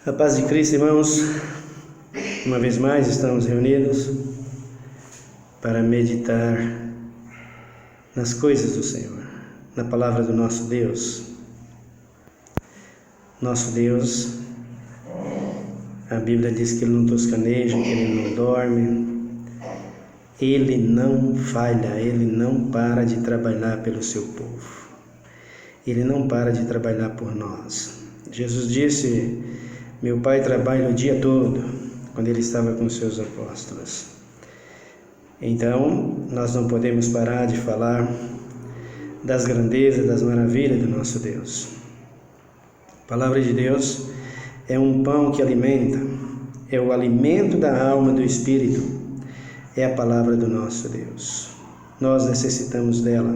A paz de Cristo, irmãos, uma vez mais estamos reunidos para meditar nas coisas do Senhor, na palavra do nosso Deus. Nosso Deus, a Bíblia diz que Ele não toscaneja, que Ele não dorme, Ele não falha, Ele não para de trabalhar pelo seu povo, Ele não para de trabalhar por nós. Jesus disse: meu Pai trabalha o dia todo, quando Ele estava com os seus apóstolos. Então, nós não podemos parar de falar das grandezas, das maravilhas do nosso Deus. A palavra de Deus é um pão que alimenta, é o alimento da alma e do espírito, é a palavra do nosso Deus. Nós necessitamos dela,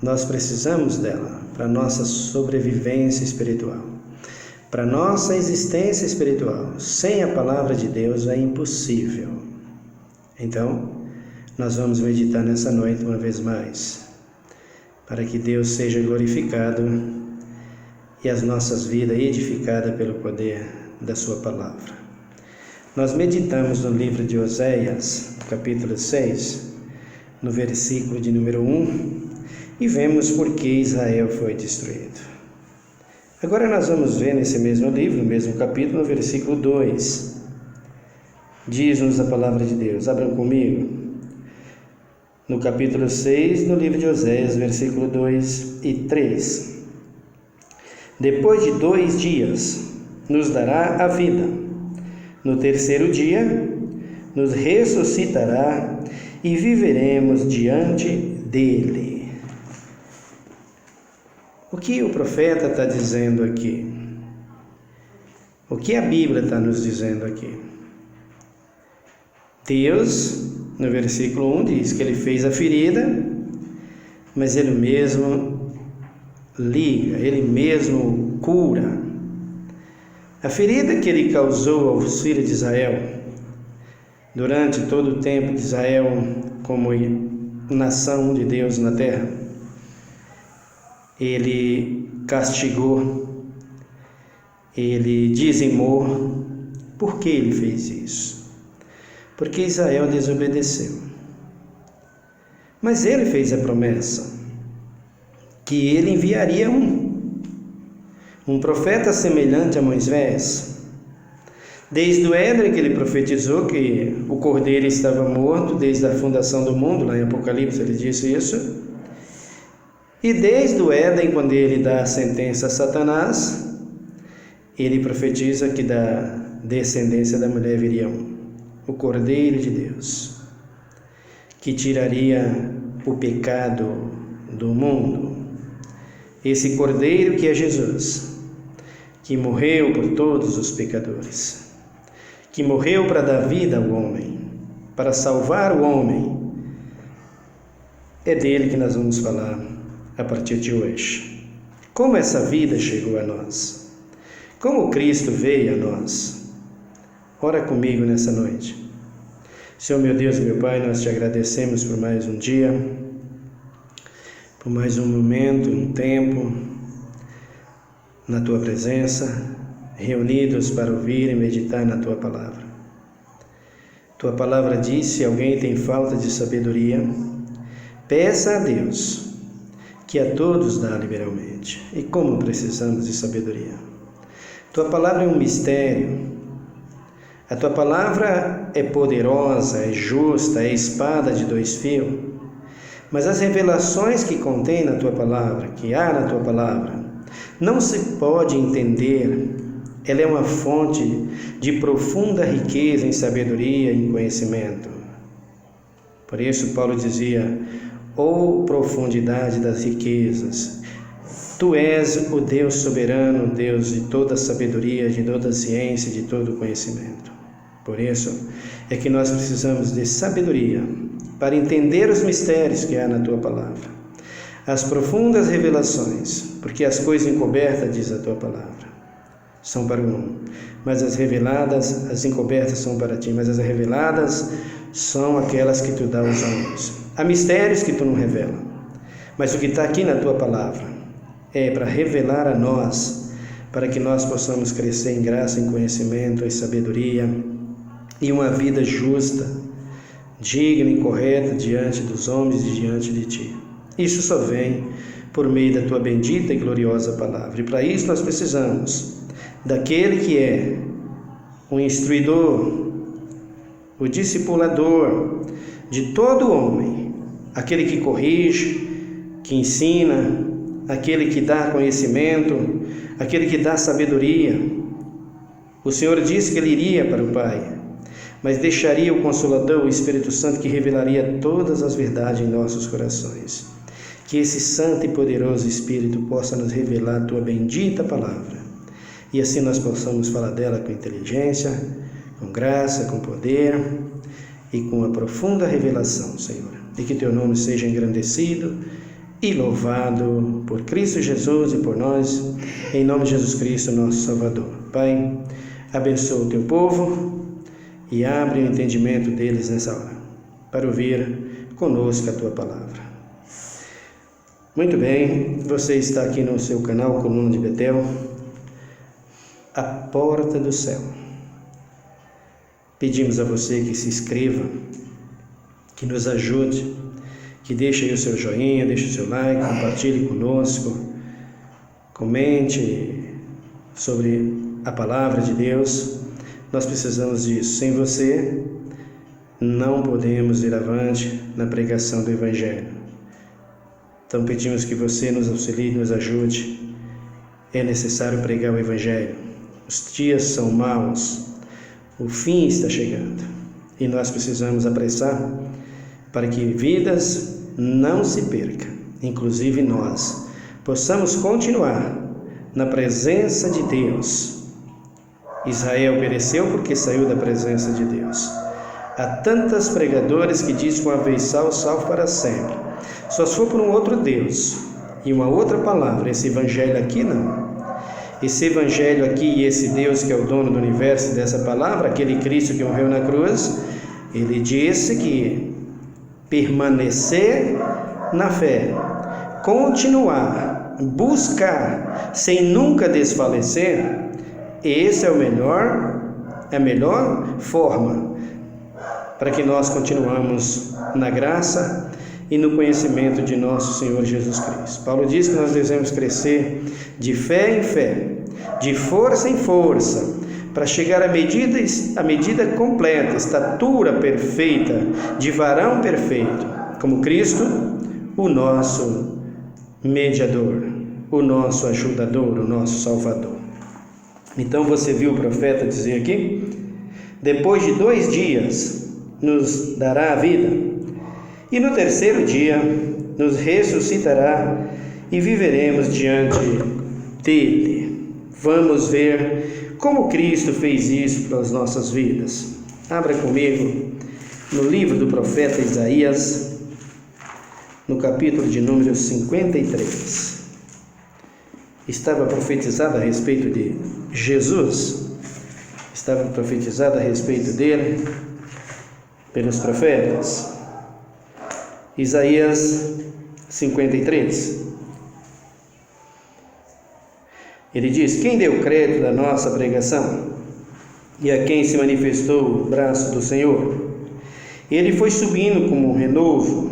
nós precisamos dela para a nossa sobrevivência espiritual. Para nossa existência espiritual, sem a palavra de Deus é impossível. Então, nós vamos meditar nessa noite uma vez mais, para que Deus seja glorificado e as nossas vidas edificadas pelo poder da sua palavra. Nós meditamos no livro de Oséias, capítulo 6, no versículo de número 1, e vemos por que Israel foi destruído. Agora nós vamos ver nesse mesmo livro, no mesmo capítulo, no versículo 2. Diz-nos a palavra de Deus, abram comigo, no capítulo 6, no livro de Oséias, versículo 2 e 3. Depois de 2 dias nos dará a vida, no terceiro dia nos ressuscitará e viveremos diante dele. O que o profeta está dizendo aqui? O que a Bíblia está nos dizendo aqui? Deus, no versículo 1, diz que Ele fez a ferida, mas Ele mesmo liga, Ele mesmo cura. A ferida que Ele causou aos filhos de Israel, durante todo o tempo de Israel como nação de Deus na terra, Ele castigou, Ele dizimou. Por que Ele fez isso? Porque Israel desobedeceu. Mas Ele fez a promessa que Ele enviaria um profeta semelhante a Moisés. Desde o Éden que Ele profetizou que o cordeiro estava morto, desde a fundação do mundo, lá em Apocalipse Ele disse isso. E desde o Éden, quando Ele dá a sentença a Satanás, Ele profetiza que da descendência da mulher viria o Cordeiro de Deus, que tiraria o pecado do mundo. Esse Cordeiro que é Jesus, que morreu por todos os pecadores, que morreu para dar vida ao homem, para salvar o homem. É dele que nós vamos falar a partir de hoje. Como essa vida chegou a nós? Como Cristo veio a nós? Ora comigo nessa noite. Senhor meu Deus e meu Pai, nós te agradecemos por mais um dia, por mais um momento, um tempo na tua presença, reunidos para ouvir e meditar na tua palavra. Tua palavra diz: se alguém tem falta de sabedoria, peça a Deus, que a todos dá liberalmente. E como precisamos de sabedoria. Tua palavra é um mistério. A tua palavra é poderosa, é justa, é espada de 2 fios. Mas as revelações que contém na tua palavra, que há na tua palavra, não se pode entender. Ela é uma fonte de profunda riqueza em sabedoria e em conhecimento. Por isso Paulo dizia: ou profundidade das riquezas. Tu és o Deus soberano, Deus de toda sabedoria, de toda ciência, de todo conhecimento. Por isso é que nós precisamos de sabedoria para entender os mistérios que há na tua palavra, as profundas revelações, porque as coisas encobertas, diz a tua palavra, são para o homem, mas as reveladas, as encobertas são para ti, mas as reveladas são aquelas que tu dá aos homens. Há mistérios que tu não revela, mas o que está aqui na tua palavra é para revelar a nós para que nós possamos crescer em graça, em conhecimento, em sabedoria e uma vida justa, digna e correta diante dos homens e diante de Ti. Isso só vem por meio da Tua bendita e gloriosa palavra. E para isso nós precisamos daquele que é o instruidor, o discipulador de todo homem, aquele que corrige, que ensina, aquele que dá conhecimento, aquele que dá sabedoria. O Senhor disse que Ele iria para o Pai, mas deixaria o Consolador, o Espírito Santo, que revelaria todas as verdades em nossos corações. Que esse santo e poderoso Espírito possa nos revelar a Tua bendita palavra, e assim nós possamos falar dela com inteligência, com graça, com poder e com a profunda revelação, Senhor. E que Teu nome seja engrandecido e louvado por Cristo Jesus e por nós, em nome de Jesus Cristo, nosso Salvador. Pai, abençoa o Teu povo e abre o entendimento deles nessa hora, para ouvir conosco a Tua palavra. Muito bem, você está aqui no seu canal Coluna de Betel, a porta do céu. Pedimos a você que se inscreva, que nos ajude, que deixe aí o seu joinha, deixe o seu like, compartilhe conosco, comente sobre a palavra de Deus. Nós precisamos disso. Sem você, não podemos ir avante na pregação do Evangelho. Então pedimos que você nos auxilie, nos ajude. É necessário pregar o Evangelho. Os dias são maus, o fim está chegando e nós precisamos apressar para que vidas não se percam, inclusive nós possamos continuar na presença de Deus. Israel pereceu porque saiu da presença de Deus. Há tantos pregadores que dizem que uma vez salvo para sempre. Só se for por um outro Deus e uma outra palavra. Esse evangelho aqui não. Esse evangelho aqui e esse Deus que é o dono do universo dessa palavra, aquele Cristo que morreu na cruz, Ele disse que permanecer na fé, continuar, buscar, sem nunca desfalecer, esse é a melhor forma para que nós continuamos na graça e no conhecimento de nosso Senhor Jesus Cristo. Paulo diz que nós devemos crescer de fé em fé, de força em força, para chegar à medida completa, estatura perfeita, de varão perfeito, como Cristo, o nosso mediador, o nosso ajudador, o nosso Salvador. Então você viu o profeta dizer aqui, depois de 2 dias nos dará a vida, e no 3º dia nos ressuscitará e viveremos diante dele. Vamos ver como Cristo fez isso para as nossas vidas. Abra comigo no livro do profeta Isaías, no capítulo de número 53. Estava profetizado a respeito de Jesus, estava profetizado a respeito dele pelos profetas. Isaías 53. Ele diz: quem deu crédito à nossa pregação e a quem se manifestou o braço do Senhor? Ele foi subindo como um renovo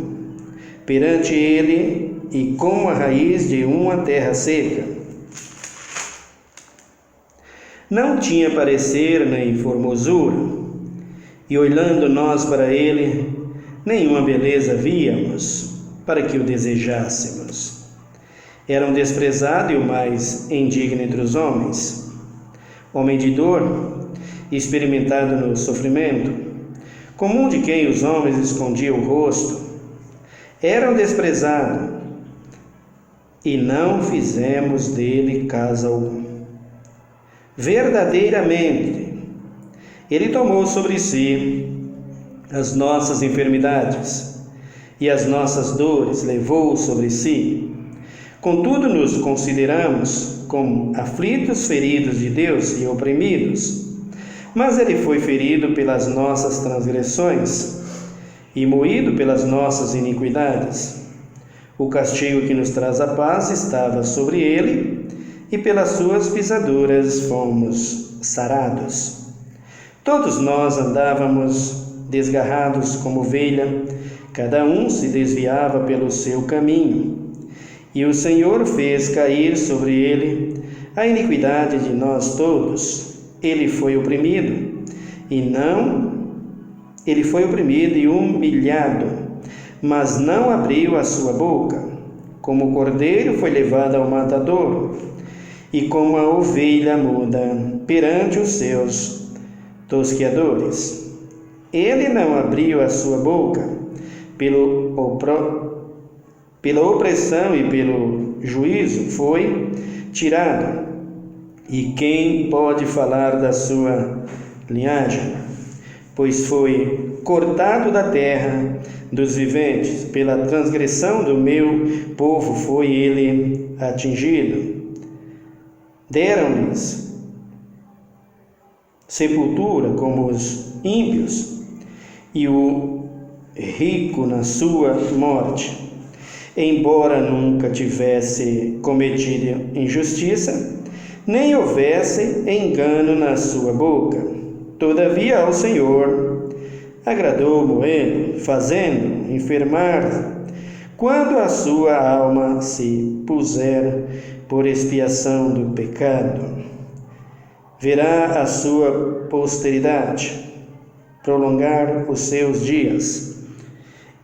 perante ele e como a raiz de uma terra seca. Não tinha parecer nem formosura, e olhando nós para ele, nenhuma beleza víamos para que o desejássemos. Era um desprezado e o mais indigno entre os homens, homem de dor, experimentado no sofrimento, comum de quem os homens escondiam o rosto. Era um desprezado e não fizemos dele caso algum. Verdadeiramente, ele tomou sobre si as nossas enfermidades e as nossas dores levou sobre si. Contudo, nos consideramos como aflitos, feridos de Deus e oprimidos. Mas ele foi ferido pelas nossas transgressões e moído pelas nossas iniquidades. O castigo que nos traz a paz estava sobre ele, e pelas suas pisaduras fomos sarados. Todos nós andávamos desgarrados como ovelha, cada um se desviava pelo seu caminho, e o Senhor fez cair sobre ele a iniquidade de nós todos. Ele foi oprimido e humilhado, mas não abriu a sua boca. Como o cordeiro foi levado ao matadouro, e como a ovelha muda perante os seus tosqueadores. Ele não abriu a sua boca, pela opressão e pelo juízo foi tirado. E quem pode falar da sua linhagem? Pois foi cortado da terra dos viventes, pela transgressão do meu povo foi ele atingido. Deram-lhes sepultura como os ímpios, e o rico na sua morte, embora nunca tivesse cometido injustiça, nem houvesse engano na sua boca. Todavia ao Senhor agradou moê-lo, fazendo enfermar, quando a sua alma se puser por expiação do pecado. Verá a sua posteridade prolongar os seus dias,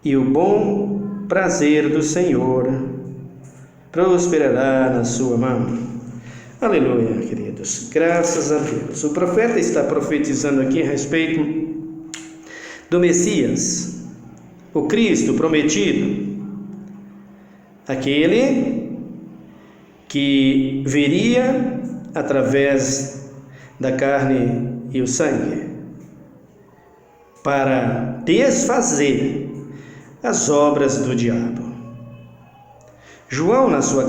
e o bom prazer do Senhor prosperará na sua mão. Aleluia, queridos. Graças a Deus. O profeta está profetizando aqui a respeito do Messias, o Cristo prometido, aquele que viria através da carne e o sangue para desfazer as obras do diabo. João, na sua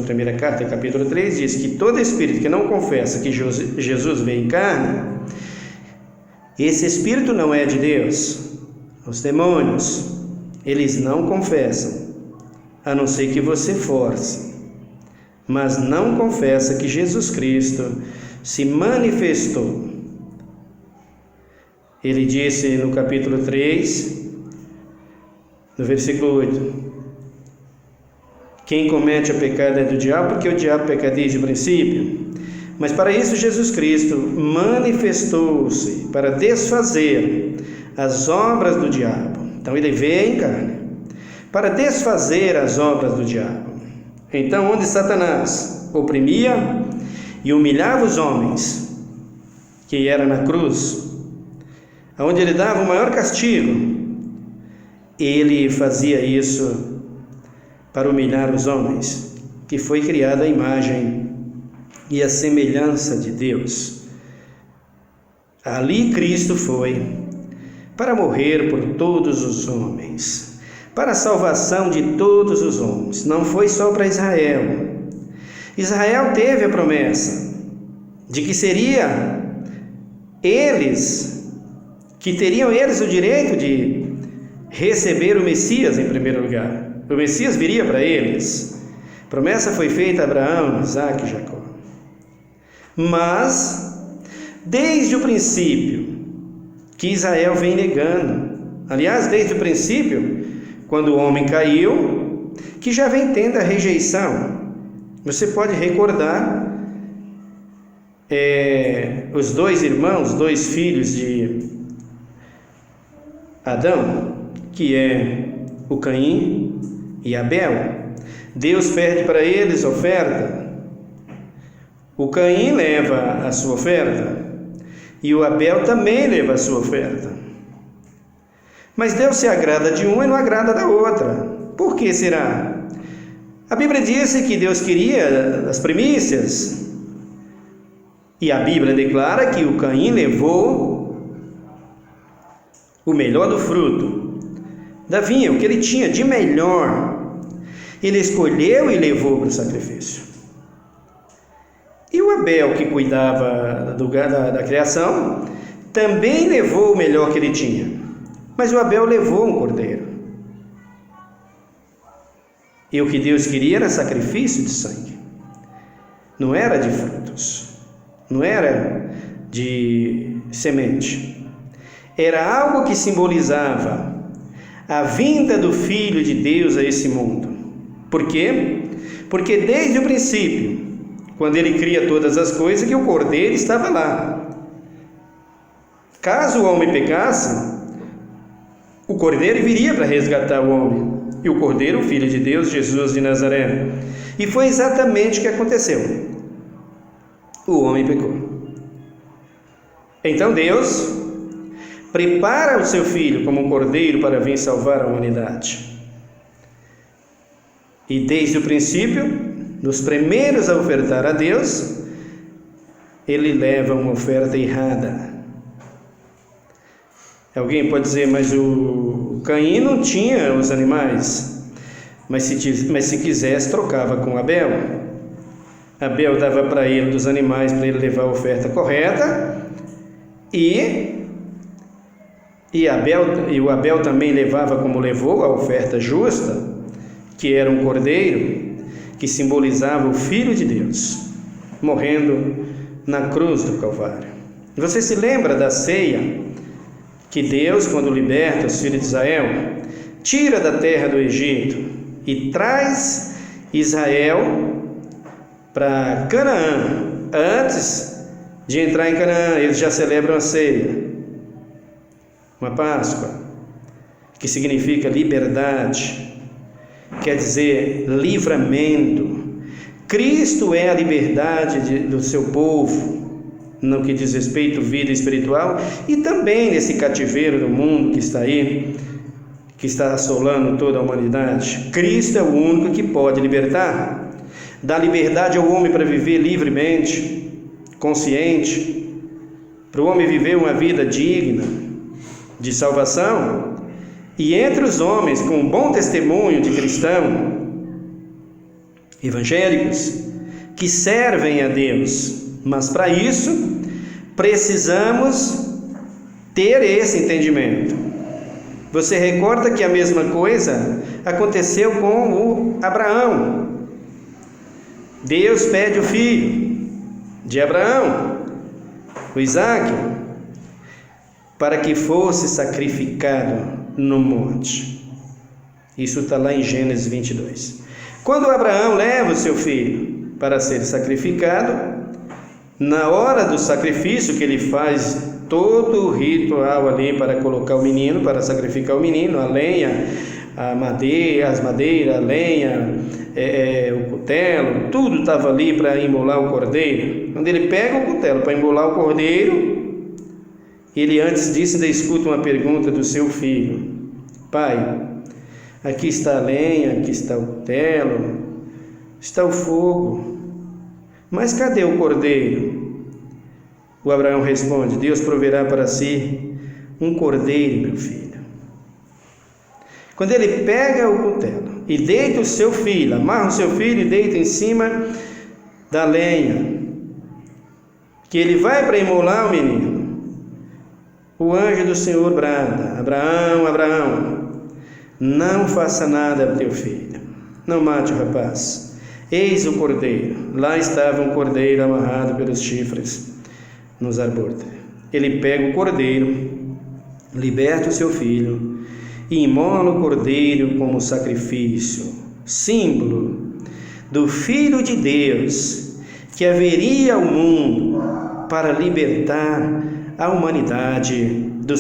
primeira carta, capítulo 3, diz que todo espírito que não confessa que Jesus veio em carne, esse espírito não é de Deus. Os demônios, eles não confessam, a não ser que você force, mas não confessa que Jesus Cristo se manifestou. Ele disse no capítulo 3, no versículo 8, quem comete o pecado é do diabo, porque o diabo peca desde o princípio. Mas para isso Jesus Cristo manifestou-se para desfazer as obras do diabo. Então ele veio em carne para desfazer as obras do diabo. Então, onde Satanás oprimia e humilhava os homens, que era na cruz, onde ele dava o maior castigo, ele fazia isso para humilhar os homens, que foi criada a imagem e a semelhança de Deus. Ali Cristo foi para morrer por todos os homens, para a salvação de todos os homens. Não foi só para Israel. Israel teve a promessa de que seria eles, que teriam eles o direito de receber o Messias em primeiro lugar. O Messias viria para eles. A promessa foi feita a Abraão, Isaque e Jacó. Mas, desde o princípio, que Israel vem negando, aliás, desde o princípio, quando o homem caiu, que já vem tendo a rejeição. Você pode recordar os dois irmãos, dois filhos de Adão, que é o Caim e Abel. Deus pede para eles oferta. O Caim leva a sua oferta e o Abel também leva a sua oferta. Mas Deus se agrada de uma e não agrada da outra. Por que será? A Bíblia diz que Deus queria as primícias, e a Bíblia declara que o Caim levou o melhor do fruto da vinha, o que ele tinha de melhor. Ele escolheu e levou para o sacrifício. E o Abel, que cuidava da criação, também levou o melhor que ele tinha. Mas o Abel levou um cordeiro. E o que Deus queria era sacrifício de sangue. não era de frutos, não era de semente. Era algo que simbolizava a vinda do Filho de Deus a esse mundo. Por quê? Porque desde o princípio, quando ele cria todas as coisas, que o Cordeiro estava lá. Caso o homem pecasse, o Cordeiro viria para resgatar o homem. E o Cordeiro, o Filho de Deus, Jesus de Nazaré. E foi exatamente o que aconteceu. O homem pecou. Então Deus prepara o seu Filho como um Cordeiro para vir salvar a humanidade. E desde o princípio, nos primeiros a ofertar a Deus, ele leva uma oferta errada. Alguém pode dizer, mas o Caim não tinha os animais, mas se quisesse trocava com Abel. Abel dava para ele dos animais para ele levar a oferta correta, e o Abel também levava como levou a oferta justa, que era um cordeiro, que simbolizava o Filho de Deus, morrendo na cruz do Calvário. Você se lembra da ceia que Deus, quando liberta os filhos de Israel, tira da terra do Egito e traz Israel para Canaã? Antes de entrar em Canaã, eles já celebram a ceia, uma Páscoa, que significa liberdade, quer dizer livramento. Cristo é a liberdade do seu povo, no que diz respeito à vida espiritual, e também nesse cativeiro do mundo que está aí, que está assolando toda a humanidade. Cristo é o único que pode libertar, dar liberdade ao homem para viver livremente, consciente, para o homem viver uma vida digna de salvação. E entre os homens com um bom testemunho de cristão, evangélicos, que servem a Deus. Mas para isso, precisamos ter esse entendimento. Você recorda que a mesma coisa aconteceu com o Abraão. Deus pede o filho de Abraão, o Isaque, para que fosse sacrificado no monte. Isso está lá em Gênesis 22. Quando Abraão leva o seu filho para ser sacrificado, na hora do sacrifício, que ele faz todo o ritual ali para colocar o menino, para sacrificar o menino, a lenha, as madeiras, a lenha, o cutelo, tudo estava ali para imolar o cordeiro. Quando ele pega o cutelo para imolar o cordeiro, ele antes disso ainda escuta uma pergunta do seu filho: pai, aqui está a lenha, aqui está o cutelo, está o fogo, mas cadê o cordeiro? O Abraão responde: Deus proverá para si um cordeiro, meu filho. Quando ele pega o cutelo e deita o seu filho, amarra o seu filho e deita em cima da lenha, que ele vai para imolar o menino, o anjo do Senhor brada: Abraão, Abraão, não faça nada a teu filho, não mate o rapaz. Eis o cordeiro. Lá estava um cordeiro amarrado pelos chifres nos arbustos. Ele pega o cordeiro, liberta o seu filho e imola o cordeiro como sacrifício, símbolo do Filho de Deus que haveria ao mundo para libertar a humanidade do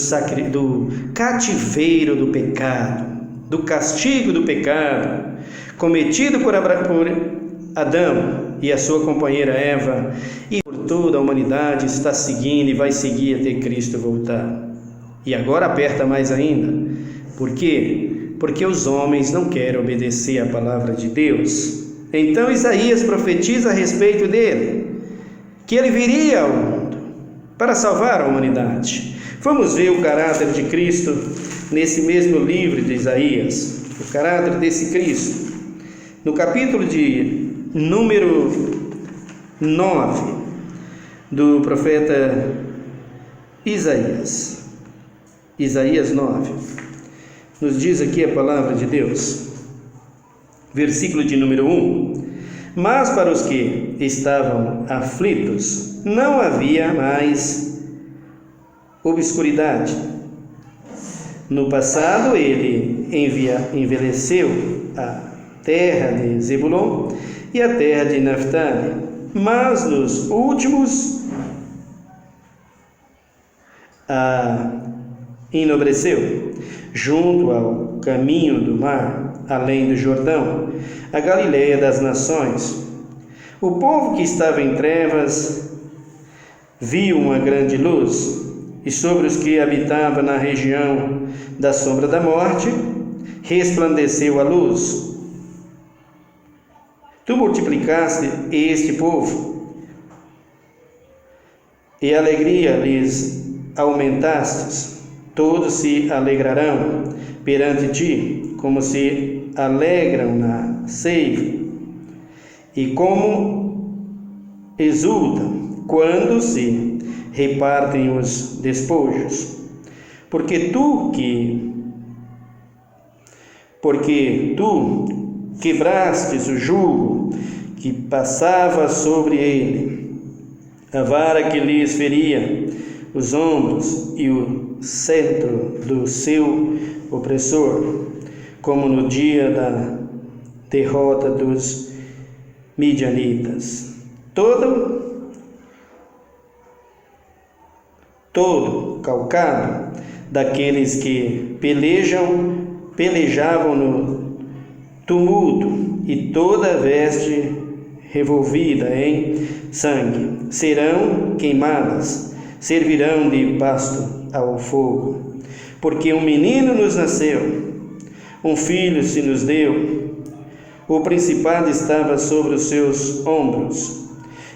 cativeiro do pecado, do castigo do pecado cometido por Adão e a sua companheira Eva, e por toda a humanidade está seguindo e vai seguir até Cristo voltar. E agora aperta mais ainda. Por quê? Porque os homens não querem obedecer à palavra de Deus. Então Isaías profetiza a respeito dele, que ele viria ao mundo para salvar a humanidade. Vamos ver o caráter de Cristo nesse mesmo livro de Isaías, o caráter desse Cristo. No capítulo de número 9 do profeta Isaías, Isaías 9, nos diz aqui a palavra de Deus, versículo de número 1: Mas para os que estavam aflitos, não havia mais obscuridade. No passado, ele envelheceu a terra de Zebulon e a terra de Naftali, mas nos últimos enobreceu, junto ao caminho do mar, além do Jordão, a Galileia das nações. O povo que estava em trevas viu uma grande luz, e sobre os que habitavam na região da sombra da morte, resplandeceu a luz. Tu multiplicaste este povo, e alegria lhes aumentastes. Todos se alegrarão perante ti, como se alegram na ceifa, e como exultam quando se repartem os despojos. Porque tu quebrastes o jugo que passava sobre ele, a vara que lhes feria os ombros e o cetro do seu opressor, como no dia da derrota dos midianitas. Todo calcado daqueles que pelejavam no tumulto, e toda veste revolvida em sangue serão queimadas, servirão de pasto ao fogo. Porque um menino nos nasceu, um filho se nos deu, o principado estava sobre os seus ombros,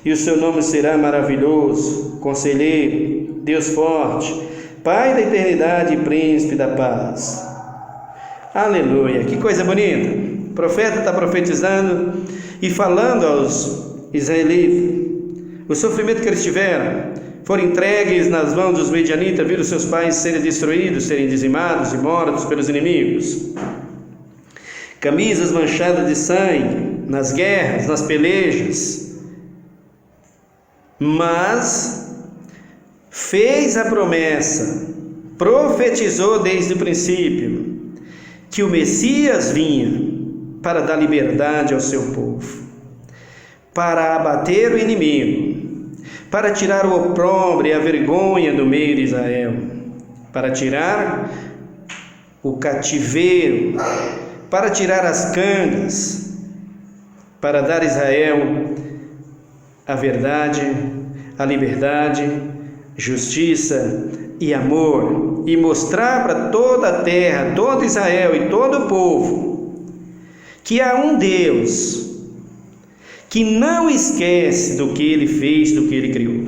e o seu nome será maravilhoso, Conselheiro, Deus forte, Pai da eternidade e Príncipe da paz. Aleluia, que coisa bonita! O profeta está profetizando e falando aos israelitas o sofrimento que eles tiveram. Foram entregues nas mãos dos medianitas, viram seus pais serem destruídos, serem dizimados e mortos pelos inimigos. Camisas manchadas de sangue, nas guerras, nas pelejas. Mas fez a promessa, profetizou desde o princípio, que o Messias vinha para dar liberdade ao seu povo, para abater o inimigo, para tirar o opróbrio e a vergonha do meio de Israel, para tirar o cativeiro, para tirar as cangas, para dar a Israel a verdade, a liberdade, justiça e amor, e mostrar para toda a terra, todo Israel e todo o povo, que há um Deus que não esquece do que Ele fez, do que Ele criou.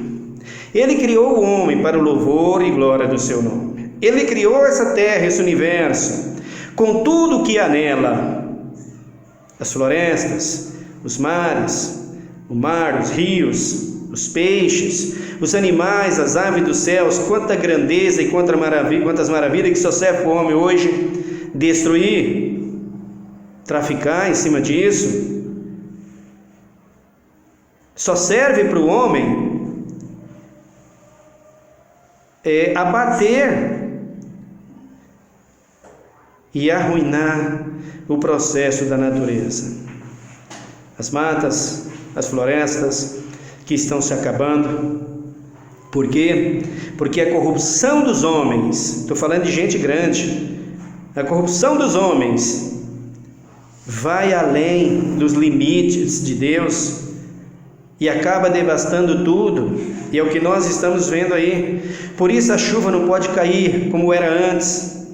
Ele criou o homem para o louvor e glória do seu nome. Ele criou essa terra, esse universo, com tudo o que há nela, as florestas, os mares, o mar, os rios, os peixes, os animais, as aves dos céus. Quanta grandeza e quantas maravilhas que só serve para o homem hoje destruir, traficar em cima disso. Só serve para o homem abater e arruinar o processo da natureza. As matas, as florestas que estão se acabando. Por quê? Porque a corrupção dos homens, estou falando de gente grande, a corrupção dos homens vai além dos limites de Deus e acaba devastando tudo, e é o que nós estamos vendo aí. Por isso a chuva não pode cair como era antes,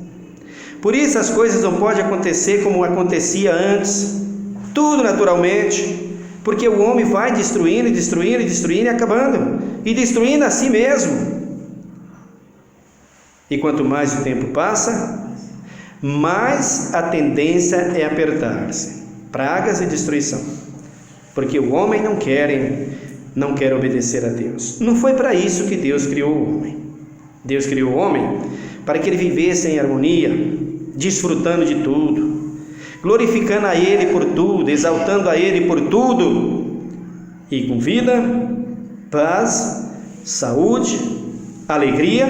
por isso as coisas não podem acontecer como acontecia antes, tudo naturalmente, porque o homem vai destruindo e acabando, e destruindo a si mesmo. E quanto mais o tempo passa, mais a tendência é apertar-se, pragas e destruição, porque o homem não quer obedecer a Deus. Não foi para isso que Deus criou o homem. Deus criou o homem para que ele vivesse em harmonia, desfrutando de tudo, glorificando a Ele por tudo, exaltando a Ele por tudo, e com vida, paz, saúde, alegria.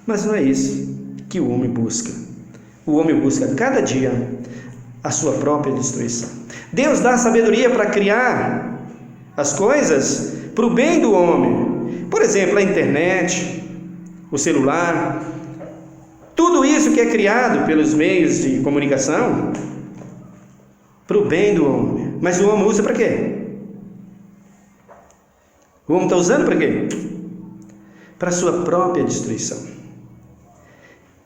Mas não é isso que o homem busca. O homem busca cada dia a sua própria destruição. Deus dá sabedoria para criar as coisas para o bem do homem. Por exemplo, a internet, o celular, tudo isso que é criado pelos meios de comunicação para o bem do homem. Mas o homem usa para quê? O homem está usando para quê? Para a sua própria destruição.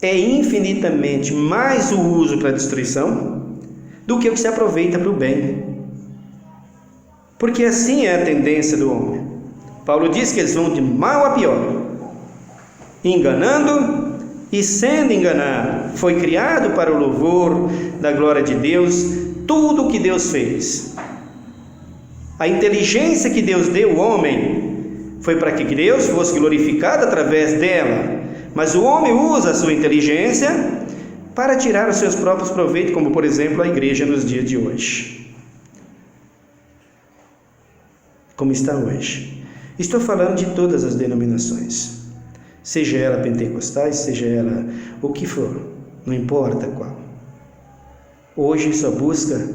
É infinitamente mais o uso para a destruição do que o que se aproveita para o bem. Porque assim é a tendência do homem. Paulo diz que eles vão de mal a pior, enganando e sendo enganado. Foi criado para o louvor da glória de Deus tudo o que Deus fez. A inteligência que Deus deu ao homem foi para que Deus fosse glorificado através dela. Mas o homem usa a sua inteligência para tirar os seus próprios proveitos, como por exemplo a igreja nos dias de hoje. Como está hoje. Estou falando de todas as denominações, seja ela pentecostais, seja ela o que for, não importa qual. Hoje só busca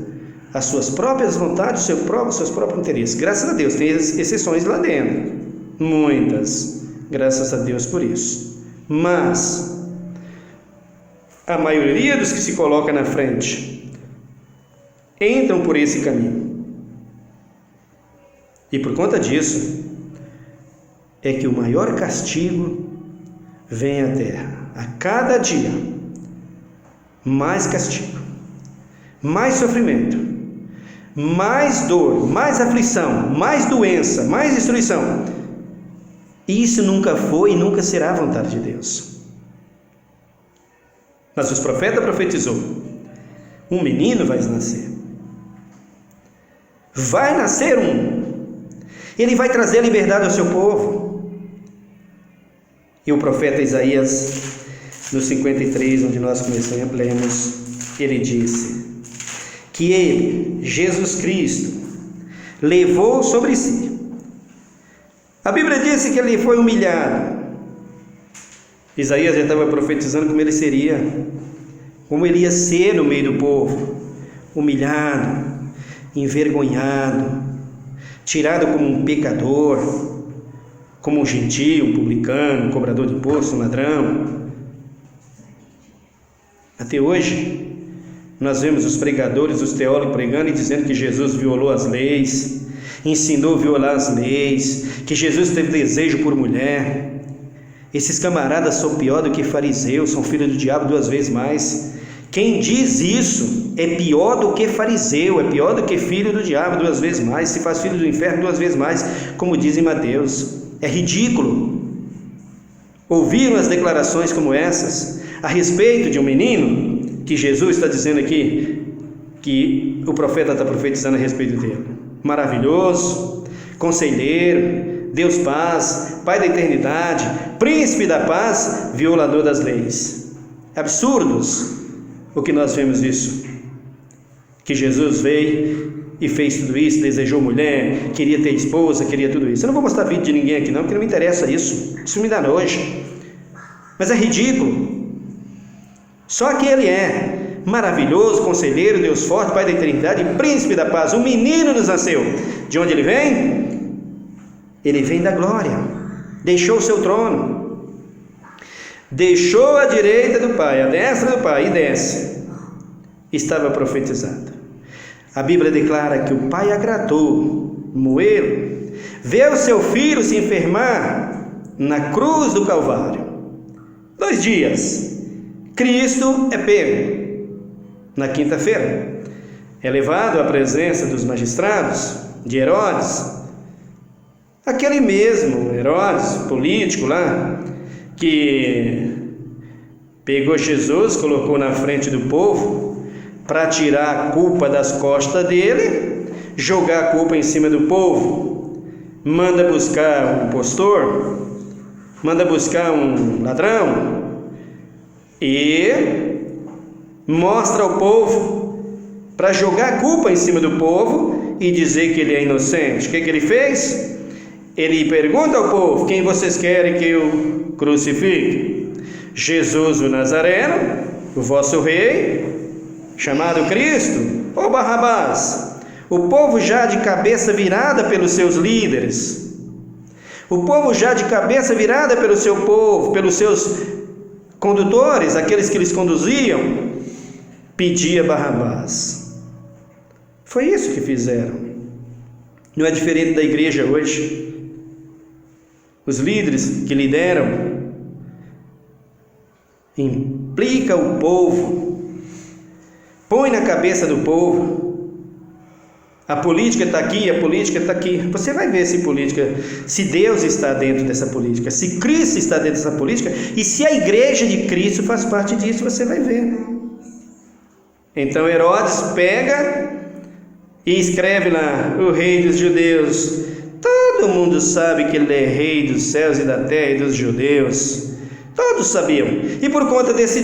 as suas próprias vontades, seus próprios interesses. Graças a Deus, tem exceções lá dentro, muitas, graças a Deus por isso. Mas a maioria dos que se coloca na frente entram por esse caminho. E por conta disso é que o maior castigo vem à terra. A cada dia, mais castigo, mais sofrimento, mais dor, mais aflição, mais doença, mais destruição. Isso nunca foi e nunca será a vontade de Deus. Mas os profetas profetizou: um menino vai nascer. Vai nascer ele vai trazer a liberdade ao seu povo. E o profeta Isaías, no 53, onde nós lemos, ele disse que ele, Jesus Cristo, levou sobre si. A Bíblia disse que ele foi humilhado. Isaías já estava profetizando como ele seria, como ele ia ser no meio do povo, humilhado, envergonhado, tirado como um pecador, como um gentio, um publicano, um cobrador de imposto, um ladrão. Até hoje, nós vemos os pregadores, os teólogos pregando e dizendo que Jesus violou as leis, ensinou a violar as leis, que Jesus teve desejo por mulher. Esses camaradas são pior do que fariseus, são filhos do diabo 2 vezes mais. Quem diz isso é pior do que fariseu, é pior do que filho do diabo 2 vezes mais, se faz filho do inferno 2 vezes mais, como diz em Mateus. É ridículo. Ouviram as declarações como essas a respeito de um menino que Jesus está dizendo aqui, que o profeta está profetizando a respeito dele. Maravilhoso, conselheiro, Deus paz, Pai da eternidade, príncipe da paz, violador das leis. Absurdos o que nós vemos isso, que Jesus veio e fez tudo isso, desejou mulher, queria ter esposa, queria tudo isso. Eu não vou mostrar vídeo de ninguém aqui não, porque não me interessa isso me dá nojo, mas é ridículo. Só que ele é maravilhoso, conselheiro, Deus forte, Pai da eternidade, príncipe da paz. Um menino nos nasceu. De onde ele vem? Ele vem da glória, deixou o seu trono, deixou a direita do Pai, a destra do Pai, e desce. Estava profetizado. A Bíblia declara que o Pai agradou, moê-lo, ver o seu filho se enfermar na cruz do Calvário. 2 dias, Cristo é pego. Na quinta-feira, é levado à presença dos magistrados, de Herodes, aquele mesmo Herodes, político lá, que pegou Jesus, colocou na frente do povo, para tirar a culpa das costas dele, jogar a culpa em cima do povo. Manda buscar um impostor, manda buscar um ladrão, e mostra ao povo para jogar a culpa em cima do povo e dizer que ele é inocente. O que ele fez? Ele pergunta ao povo: quem vocês querem que eu crucifique? Jesus o Nazareno, o vosso rei, chamado Cristo, ou Barrabás? O povo já de cabeça virada pelos seus líderes, o povo já de cabeça virada pelo seu povo, pelos seus condutores, aqueles que eles conduziam, pedia Barrabás. Foi isso que fizeram. Não é diferente da igreja hoje. Os líderes que lideram implica o povo, põe na cabeça do povo: a política está aqui, a política está aqui. Você vai ver se Deus está dentro dessa política, se Cristo está dentro dessa política, e se a igreja de Cristo faz parte disso, você vai ver. Então Herodes pega e escreve lá: o rei dos judeus. Todo mundo sabe que ele é rei dos céus e da terra e dos judeus. Todos sabiam. E por conta dessa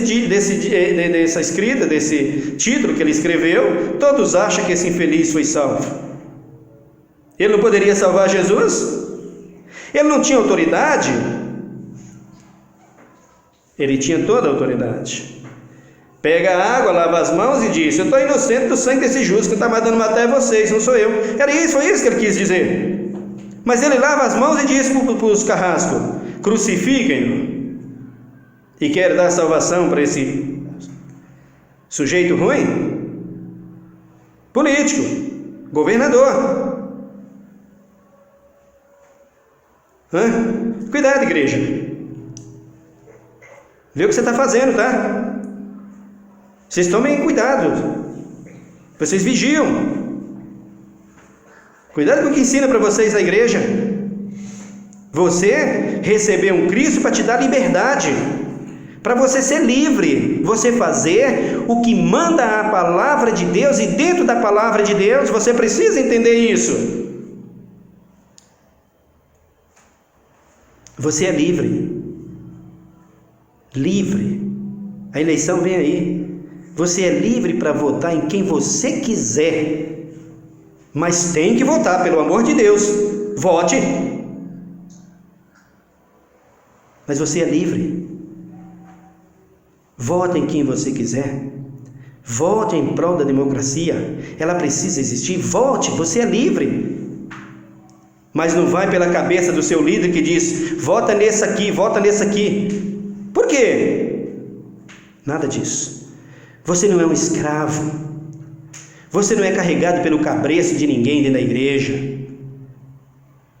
escrita, desse título que ele escreveu, todos acham que esse infeliz foi salvo. Ele não poderia salvar Jesus? Ele não tinha autoridade? Ele tinha toda a autoridade. Pega a água, lava as mãos e diz: eu estou inocente do sangue desse justo, que está mandando matar é vocês, não sou eu. Foi isso que ele quis dizer. Mas ele lava as mãos e diz para os carrascos: crucifiquem-no. E quer dar salvação para esse sujeito ruim? Político, governador. Cuidado, igreja. Vê o que você está fazendo, tá? Vocês tomem cuidado. Vocês vigiam. Cuidado com o que ensina para vocês na igreja. Você recebeu um Cristo para te dar liberdade, para você ser livre, você fazer o que manda a palavra de Deus, e dentro da palavra de Deus você precisa entender isso. Você é livre. Livre. A eleição vem aí. Você é livre para votar em quem você quiser, mas tem que votar, pelo amor de Deus. Vote. Mas você é livre. Vote em quem você quiser. Vote em prol da democracia. Ela precisa existir. Vote, você é livre. Mas não vai pela cabeça do seu líder que diz: vota nesse aqui, vota nesse aqui. Por quê? Nada disso. Você não é um escravo. Você não é carregado pelo cabresto de ninguém dentro da igreja.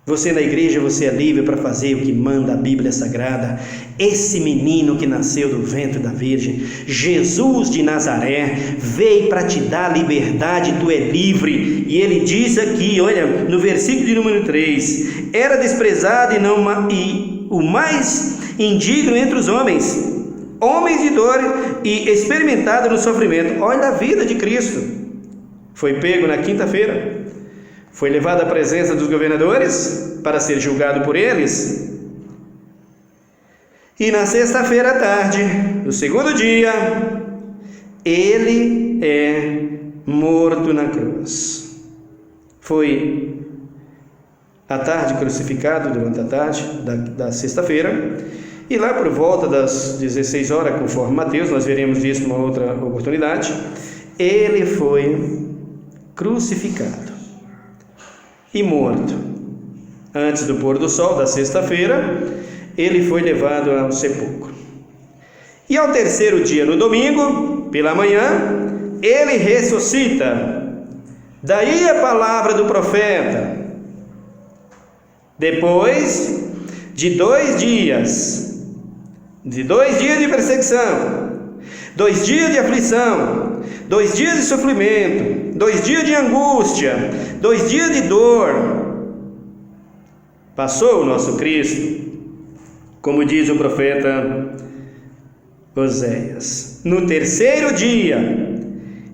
Você na igreja, você é livre para fazer o que manda a Bíblia Sagrada. Esse menino que nasceu do ventre da Virgem, Jesus de Nazaré, veio para te dar liberdade, tu é livre. E ele diz aqui, olha, no versículo de número 3: era desprezado e o mais indigno entre os homens de dor e experimentado no sofrimento. Olha a vida de Cristo. Foi pego na quinta-feira, foi levado à presença dos governadores para ser julgado por eles, e na sexta-feira à tarde, no segundo dia, ele é morto na cruz. Foi à tarde crucificado, durante a tarde da sexta-feira, e lá por volta das 16 horas, conforme Mateus, nós veremos isso numa outra oportunidade, ele foi crucificado e morto. Antes do pôr do sol da sexta-feira, ele foi levado ao sepulcro. E ao terceiro dia, no domingo, pela manhã, ele ressuscita. Daí a palavra do profeta: depois de 2 dias, de perseguição, 2 dias de aflição, 2 dias de sofrimento, 2 dias de angústia, 2 dias de dor, passou o nosso Cristo, como diz o profeta Oséias. No terceiro dia,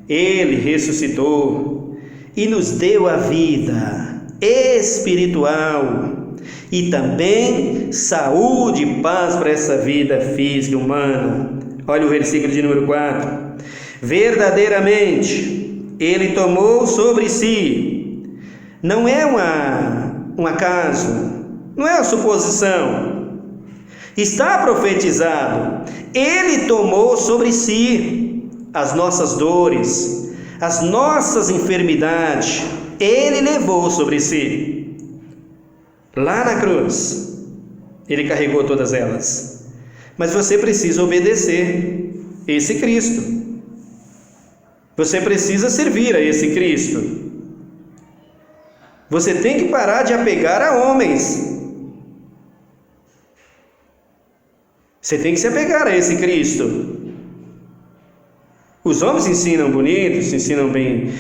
ele ressuscitou e nos deu a vida espiritual e também saúde e paz para essa vida física humana. Olha o versículo de número 4: Verdadeiramente, Ele tomou sobre si. Não é um acaso, não é uma suposição. Está profetizado. Ele tomou sobre si as nossas dores, as nossas enfermidades. Ele levou sobre si. Lá na cruz, Ele carregou todas elas. Mas você precisa obedecer esse Cristo. Você precisa servir a esse Cristo. Você tem que parar de apegar a homens. Você tem que se apegar a esse Cristo. Os homens ensinam bonitos, ensinam bem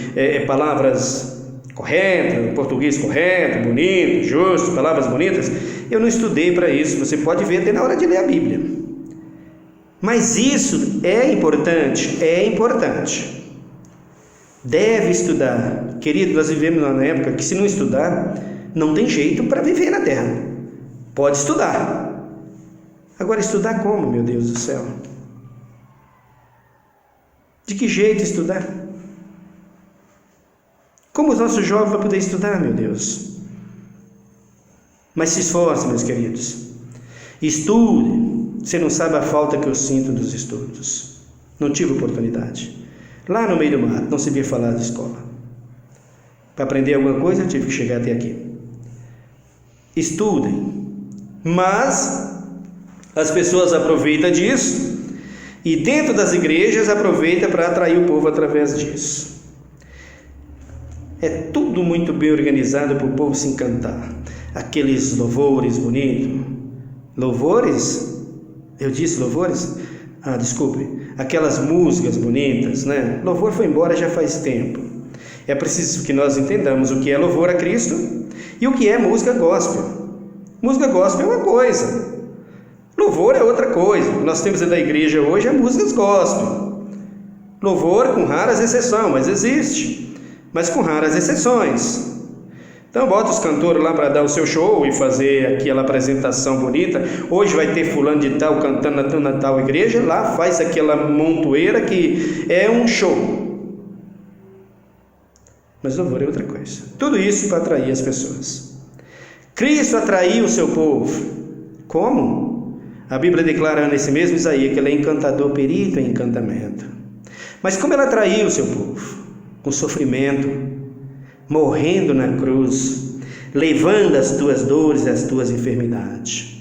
palavras corretas, português correto, bonito, justo, palavras bonitas. Eu não estudei para isso, você pode ver até na hora de ler a Bíblia. Mas isso é importante, Deve estudar. Querido, nós vivemos numa época que se não estudar, não tem jeito para viver na terra. Pode estudar. Agora, estudar como, meu Deus do céu? De que jeito estudar? Como os nossos jovens vão poder estudar, meu Deus? Mas se esforce, meus queridos. Estude. Você não sabe a falta que eu sinto dos estudos. Não tive oportunidade. Lá no meio do mato, não sabia falar de escola. Para aprender alguma coisa, eu tive que chegar até aqui. Estudem. Mas as pessoas aproveitam disso e dentro das igrejas aproveitam para atrair o povo através disso. É tudo muito bem organizado para o povo se encantar. Aqueles louvores bonitos. Louvores? Eu disse louvores? Desculpe. Aquelas músicas bonitas, né? Louvor foi embora já faz tempo. É preciso que nós entendamos o que é louvor a Cristo e o que é música gospel. Música gospel é uma coisa. Louvor é outra coisa. Nós temos da igreja hoje músicas gospel. Louvor com raras exceções, mas existe. Mas com raras exceções. Então bota os cantores lá para dar o seu show e fazer aquela apresentação bonita. Hoje vai ter fulano de tal cantando na tal igreja. Lá faz aquela montoeira que é um show. Mas louvor é outra coisa. Tudo isso para atrair as pessoas. Cristo atraiu o seu povo. Como? A Bíblia declara nesse mesmo Isaías que ele é encantador, perito em encantamento. Mas como ele atraiu o seu povo? Com sofrimento, morrendo na cruz, levando as tuas dores e as tuas enfermidades.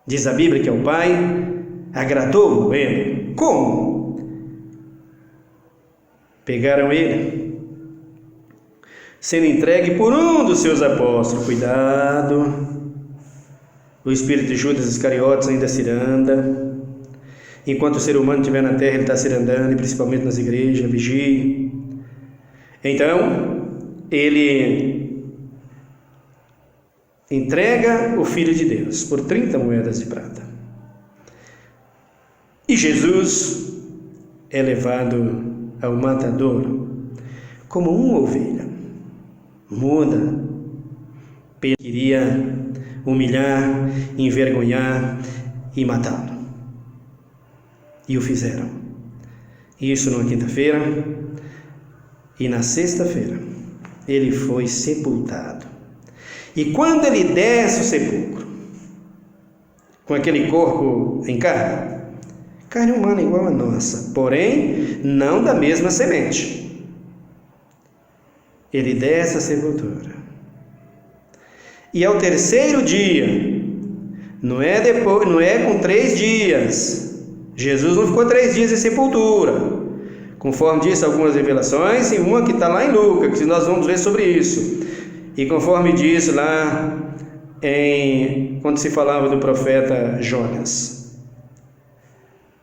Diz a Bíblia que ao Pai agradou ele. Como? Pegaram ele, sendo entregue por um dos seus apóstolos. Cuidado, o espírito de Judas Iscariotes ainda ciranda. Enquanto o ser humano estiver na terra, ele está cirandando, e principalmente nas igrejas, vigie. Então, ele entrega o Filho de Deus por 30 moedas de prata. E Jesus é levado ao matadouro como uma ovelha muda. Queria humilhar, envergonhar e matá-lo. E o fizeram. Isso numa quinta-feira. E na sexta-feira, ele foi sepultado. E quando ele desce o sepulcro, com aquele corpo em carne humana igual a nossa, porém, não da mesma semente, ele desce a sepultura. E ao terceiro dia, não é com 3 dias, Jesus não ficou 3 dias em sepultura. Conforme diz algumas revelações, e uma que está lá em Lucas, que nós vamos ver sobre isso. E conforme diz lá, quando se falava do profeta Jonas.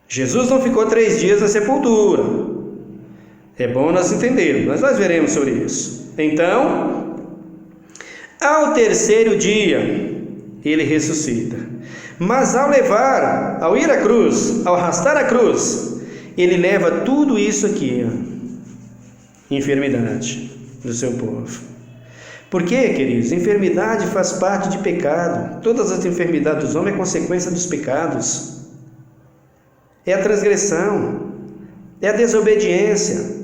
Jesus não ficou 3 dias na sepultura. É bom nós entendermos, mas nós veremos sobre isso. Então, ao terceiro dia, ele ressuscita. Mas ao ir à cruz, ao arrastar a cruz, ele leva tudo isso aqui, enfermidade do seu povo. Por quê, queridos? Enfermidade faz parte de pecado. Todas as enfermidades dos homens é consequência dos pecados. É a transgressão. é a desobediência.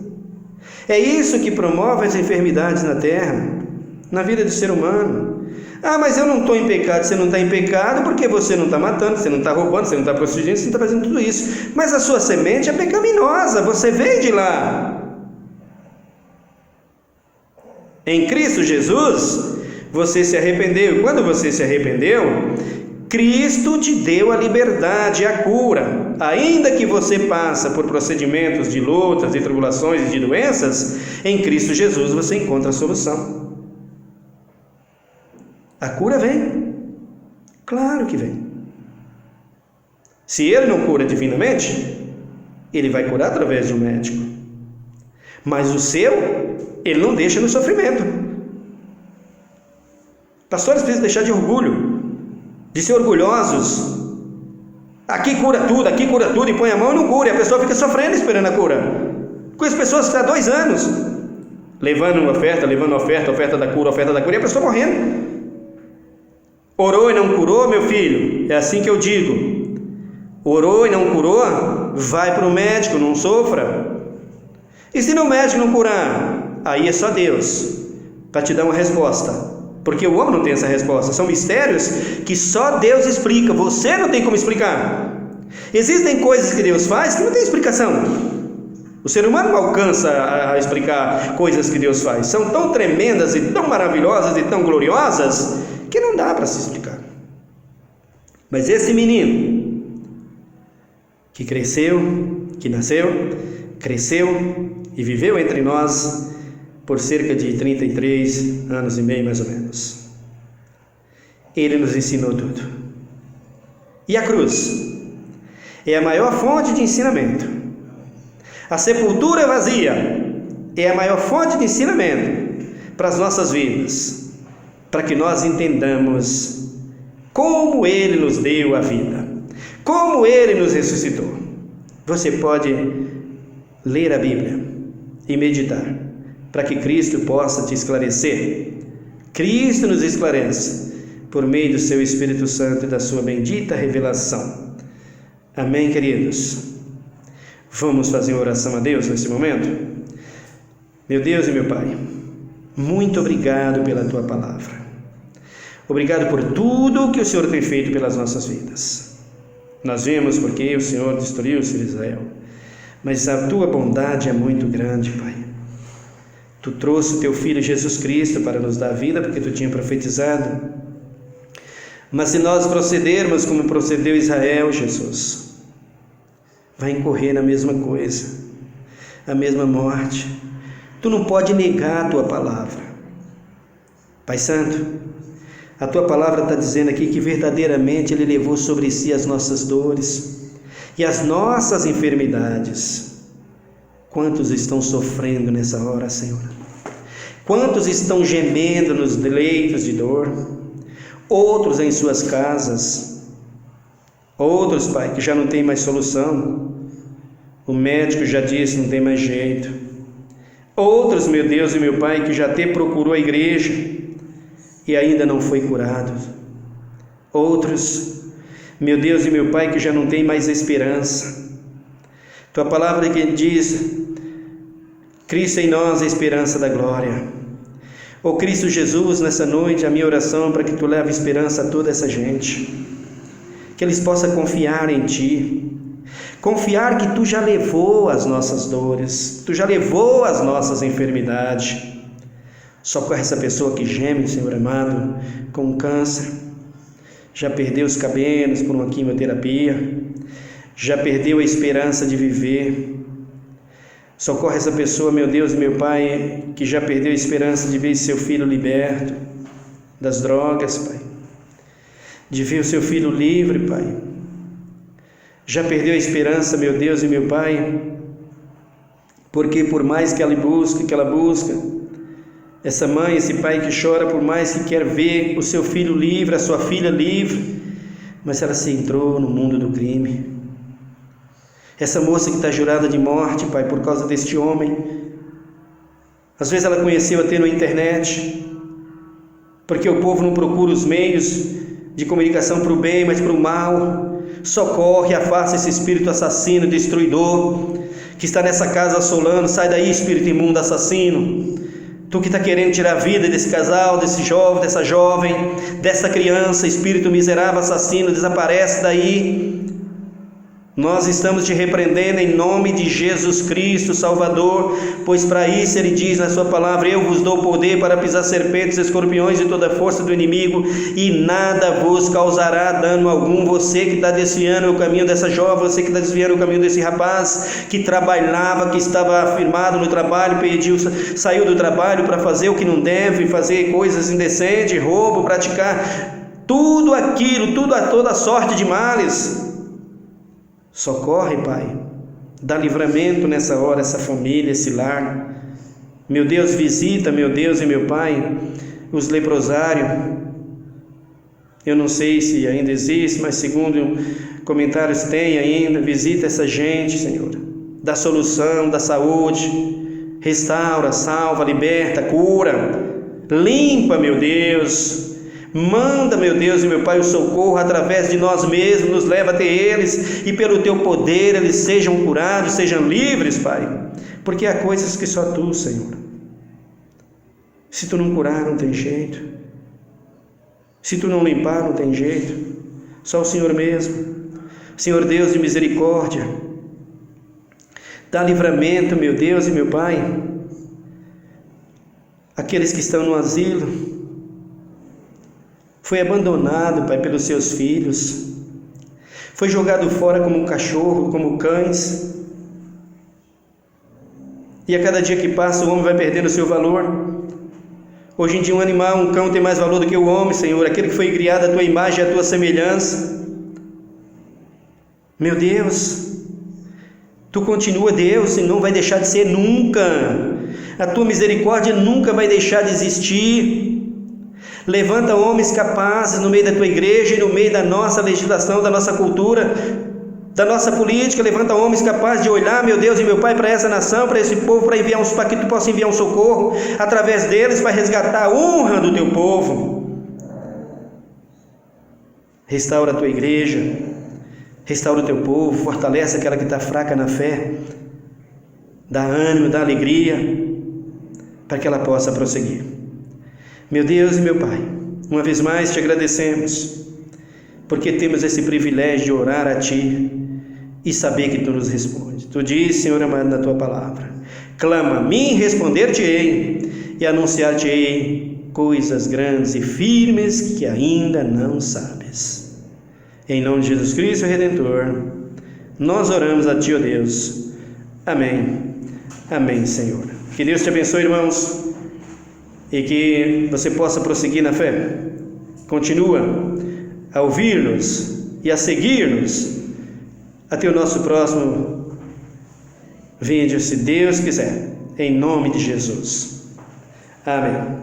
É isso que promove as enfermidades na terra, na vida do ser humano. Ah, mas eu não estou em pecado. Você não está em pecado porque você não está matando, você não está roubando, você não está prostituindo, você não está fazendo tudo isso. Mas a sua semente é pecaminosa, você veio de lá. Em Cristo Jesus, você se arrependeu. E quando você se arrependeu, Cristo te deu a liberdade, a cura. Ainda que você passe por procedimentos de lutas e tribulações e de doenças, em Cristo Jesus você encontra a solução. A cura vem, claro que vem. Se Ele não cura divinamente, Ele vai curar através de um médico. Mas o seu, Ele não deixa no sofrimento. Pastores precisam deixar de orgulho, de ser orgulhosos. Aqui cura tudo, e põe a mão e não cura, e a pessoa fica sofrendo esperando a cura. Conheço pessoas que há 2 anos levando uma oferta, oferta da cura, e a pessoa morrendo. Orou e não curou, meu filho, é assim que eu digo. Orou e não curou, vai para o médico, não sofra. E se o médico não curar, aí é só Deus para te dar uma resposta, porque o homem não tem essa resposta. São mistérios que só Deus explica, você não tem como explicar. Existem coisas que Deus faz que não tem explicação. O ser humano não alcança a explicar coisas que Deus faz. São tão tremendas e tão maravilhosas e tão gloriosas que não dá para se explicar. Mas esse menino que cresceu, que nasceu, cresceu e viveu entre nós por cerca de 33 anos e meio, mais ou menos. Ele nos ensinou tudo. E a cruz é a maior fonte de ensinamento. A sepultura vazia é a maior fonte de ensinamento para as nossas vidas, para que nós entendamos como Ele nos deu a vida, como Ele nos ressuscitou. Você pode ler a Bíblia e meditar, para que Cristo possa te esclarecer. Cristo nos esclarece por meio do seu Espírito Santo e da sua bendita revelação. Amém, queridos? Vamos fazer uma oração a Deus nesse momento? Meu Deus e meu Pai, muito obrigado pela Tua palavra. Obrigado por tudo que o Senhor tem feito pelas nossas vidas. Nós vemos porque o Senhor destruiu os filhos de Israel, mas a Tua bondade é muito grande, Pai. Tu trouxe o Teu Filho Jesus Cristo para nos dar vida, porque Tu tinha profetizado. Mas se nós procedermos como procedeu Israel, Jesus, vai incorrer na mesma coisa, a mesma morte. Tu não pode negar a Tua palavra. Pai Santo, a Tua palavra está dizendo aqui que verdadeiramente Ele levou sobre si as nossas dores e as nossas enfermidades. Quantos estão sofrendo nessa hora, Senhor? Quantos estão gemendo nos leitos de dor? Outros em suas casas. Outros, Pai, que já não tem mais solução. O médico já disse, não tem mais jeito. Outros, meu Deus e meu Pai, que já até procurou a igreja e ainda não foi curado. Outros, meu Deus e meu Pai, que já não tem mais esperança. Tua palavra que diz: Cristo em nós, a esperança da glória. Ó Cristo Jesus, nessa noite, a minha oração para que Tu leve esperança a toda essa gente, que eles possam confiar em Ti, confiar que Tu já levou as nossas dores, Tu já levou as nossas enfermidades. Socorre essa pessoa que geme, Senhor amado, com câncer, já perdeu os cabelos por uma quimioterapia, já perdeu a esperança de viver. Socorre essa pessoa, meu Deus e meu Pai, que já perdeu a esperança de ver seu filho liberto das drogas, Pai, de ver o seu filho livre, Pai. Já perdeu a esperança, meu Deus e meu Pai, porque por mais que ela busca, essa mãe, esse pai que chora, por mais que quer ver o seu filho livre, a sua filha livre, mas ela se entrou no mundo do crime. Essa moça que está jurada de morte, Pai, por causa deste homem, às vezes ela conheceu até na internet, porque o povo não procura os meios de comunicação para o bem, mas para o mal. Socorre, afasta esse espírito assassino, destruidor, que está nessa casa assolando. Sai daí, espírito imundo, assassino. Tu que está querendo tirar a vida desse casal, desse jovem, dessa jovem, dessa criança, espírito miserável, assassino, desaparece daí. Nós estamos te repreendendo em nome de Jesus Cristo, Salvador, pois para isso Ele diz na sua palavra: eu vos dou poder para pisar serpentes, escorpiões e toda a força do inimigo, e nada vos causará dano algum. Você que está desviando o caminho dessa jovem, você que está desviando o caminho desse rapaz, que trabalhava, que estava firmado no trabalho, saiu do trabalho para fazer o que não deve, fazer coisas indecentes, roubo, praticar tudo aquilo, toda sorte de males. Socorre, Pai, dá livramento nessa hora, essa família, esse lar. Meu Deus, visita, meu Deus e meu Pai, os leprosários. Eu não sei se ainda existe, mas segundo comentários tem ainda. Visita essa gente, Senhor, dá solução, dá saúde, restaura, salva, liberta, cura, limpa, meu Deus. Manda, meu Deus e meu Pai, o socorro através de nós mesmos, nos leva até eles, e pelo Teu poder eles sejam curados, sejam livres, Pai, porque há coisas que só Tu, Senhor. Se Tu não curar, não tem jeito. Se Tu não limpar, não tem jeito. Só o Senhor mesmo. Senhor Deus de misericórdia, dá livramento, meu Deus e meu Pai, aqueles que estão no asilo. Foi abandonado, Pai, pelos seus filhos, foi jogado fora como um cachorro, como cães, e a cada dia que passa o homem vai perdendo o seu valor. Hoje em dia um animal, um cão tem mais valor do que o homem, Senhor, aquele que foi criado à Tua imagem e à Tua semelhança. Meu Deus, Tu continua, Deus, e não vai deixar de ser nunca. A Tua misericórdia nunca vai deixar de existir. Levanta homens capazes no meio da Tua igreja e no meio da nossa legislação, da nossa cultura, da nossa política. Levanta homens capazes de olhar, meu Deus e meu Pai, para essa nação, para esse povo, para que Tu possa enviar um socorro através deles, para resgatar a honra do Teu povo. Restaura a Tua igreja, restaura o Teu povo, fortalece aquela que está fraca na fé, dá ânimo, dá alegria, para que ela possa prosseguir. Meu Deus e meu Pai, uma vez mais Te agradecemos, porque temos esse privilégio de orar a Ti e saber que Tu nos respondes. Tu diz, Senhor amado, na Tua palavra: clama a mim, responder-te-ei, e anunciar-te-ei coisas grandes e firmes que ainda não sabes. Em nome de Jesus Cristo, Redentor, nós oramos a Ti, ó Deus. Amém. Amém, Senhor. Que Deus te abençoe, irmãos, e que você possa prosseguir na fé. Continua a ouvir-nos e a seguir-nos até o nosso próximo vídeo, se Deus quiser, em nome de Jesus. Amém.